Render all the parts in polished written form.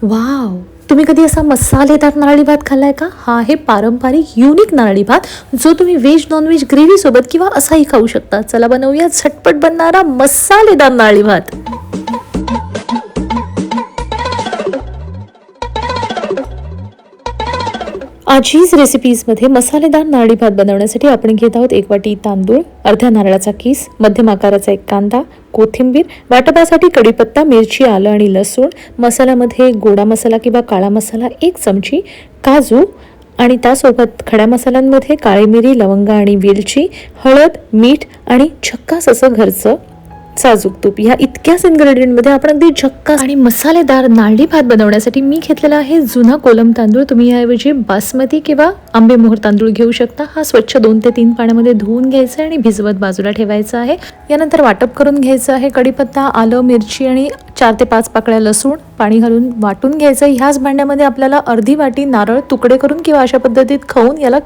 Wow, तुम्ही कधी असा मसालेदार नारळी भात खाल्लाय का? हा आहे पारंपरिक युनिक नारळी भात, जो तुम्ही व्हेज नॉनव्हेज ग्रेव्ही सोबत किंवा असाही खाऊ शकता. चला बनवूया झटपट बनणारा मसालेदार नारळी भात. आजच्या रेसिपीजमध्ये मसालेदार नारळी भात बनवण्यासाठी आपण घेत आहोत 1 वाटी तांदूळ, अर्ध्या नारळाचा किस, मध्यम आकाराचा 1 कांदा, कोथिंबीर, वाटपासाठी कढीपत्ता, मिरची, आलं आणि लसूण, मसाल्यामध्ये गोडा मसाला किंवा काळा मसाला 1 चमची, काजू आणि त्यासोबत खड्या मसाल्यांमध्ये काळी मिरी, लवंग आणि वेलची, हळद, मीठ आणि झक्कास असं घरचं साजूक तूप. ह्या इतक्याच इन्ग्रेडियंटमध्ये आपण अगदी झक्कास आणि मसालेदार नारळी भात बनवण्यासाठी मी घेतलेला आहे जुना कोलम तांदूळ. तुम्ही याऐवजी बासमती किंवा आंबेमोहर तांदूळ घेऊ शकता. हा स्वच्छ 2 ते 3 पाण्यामध्ये धुवून घ्यायचा आणि भिजवत बाजूला ठेवायचा आहे. यानंतर वाटप करून घ्यायचं आहे. कढीपत्ता, आलं, मिरची आणि 4 ते 5 पाकळ्या लसूण पाणी घालून वाटून घ्यायचं. ह्याच भांड्यामध्ये आपल्याला अर्धी वाटी नारळ तुकडे करून किंवा अशा पद्धतीत खाऊन याला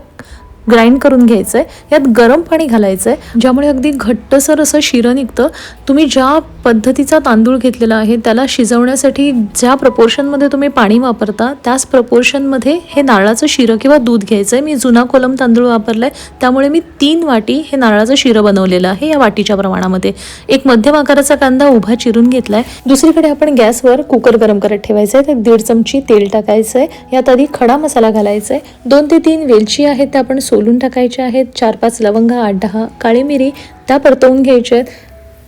ग्राइंड करून घ्यायचं आहे. यात गरम पाणी घालायचं आहे, ज्यामुळे अगदी घट्टसर असं शिरं निघतं. तुम्ही ज्या पद्धतीचा तांदूळ घेतलेला आहे त्याला शिजवण्यासाठी ज्या प्रपोर्शनमध्ये तुम्ही पाणी वापरता त्याच प्रपोर्शनमध्ये हे नारळाचं शिरं किंवा दूध घ्यायचं आहे. मी जुना कोलम तांदूळ वापरला आहे, त्यामुळे मी 3 वाटी हे नारळाचं शिरं बनवलेलं आहे या वाटीच्या प्रमाणामध्ये. एक मध्यम आकाराचा कांदा उभा चिरून घेतला आहे. दुसरीकडे आपण गॅसवर कुकर गरम करत ठेवायचं आहे. त्यात 1.5 चमची तेल टाकायचं आहे. यात आधी खडा मसाला घालायचा आहे. 2 ते 3 वेलची आहेत त्या आपण सोलून टाकायचे आहेत. 4-5 लवंग, 8-10 काळी मिरी त्या परतवून घ्यायच्या आहेत.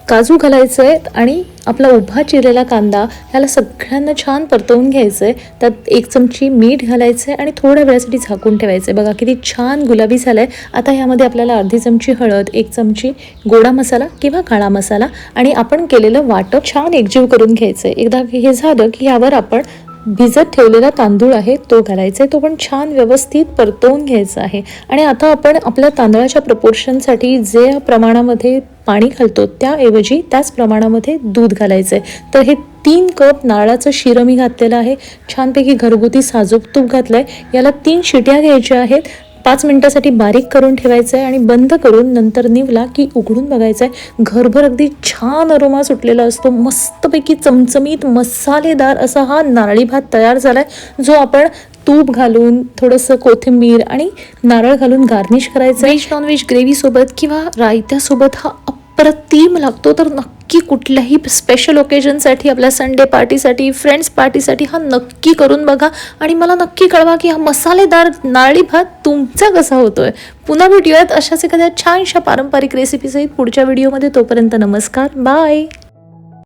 काजू घालायचं आहे आणि आपला उभा चिरलेला कांदा ह्याला सगळ्यांना छान परतवून घ्यायचं आहे. त्यात 1 चमची मीठ घालायचं आहे आणि थोड्या वेळासाठी झाकून ठेवायचं आहे. बघा किती छान गुलाबी झालं आहे. आता ह्यामध्ये आपल्याला अर्धी चमची हळद, 1 चमची गोडा मसाला किंवा काळा मसाला आणि आपण केलेलं वाटप छान एकजीव करून घ्यायचं आहे. एकदा हे झालं की यावर आपण भिजत ठेवलेला तांदूळ आहे तो घालायचा आहे. तो पण छान व्यवस्थित परतवून घ्यायचा आहे. आणि आता आपण आपल्या तांदळाच्या प्रपोर्शनसाठी जे प्रमाणामध्ये पाणी घालतो त्याऐवजी त्याच प्रमाणामध्ये दूध घालायचं आहे. तर हे 3 कप नारळाचं शिरं मी घातलेलं आहे. छानपैकी घरगुती साजूक तूप घातलं आहे. याला 3 शिट्या घ्यायच्या आहेत. 5 मिनिटासाठी बारीक करून ठेवायचं आहे आणि बंद करून नंतर निवला की उघडून बघायचं आहे. घरभर अगदी छान अरोमा सुटलेला असतो. मस्तपैकी चमचमीत मसालेदार असा हा नारळी भात तयार झाला आहे, जो आपण तूप घालून थोडंसं कोथिंबीर आणि नारळ घालून गार्निश करायचं. व्हेज नॉनव्हेज ग्रेव्हीसोबत किंवा रायत्यासोबत हा अप्रतिम लागतो. तर नक्की कुठल्याही स्पेशल ओकेजनसाठी, आपल्या संडे पार्टीसाठी, फ्रेंड्स पार्टीसाठी हा नक्की करून बघा आणि मला नक्की कळवा की हा मसालेदार नारळी भात तुमचा कसा होतोय. पुन्हा भेटूयात अशाच एखाद्या छानशा पारंपरिक रेसिपीसहित पुढच्या व्हिडिओमध्ये. तोपर्यंत नमस्कार, बाय.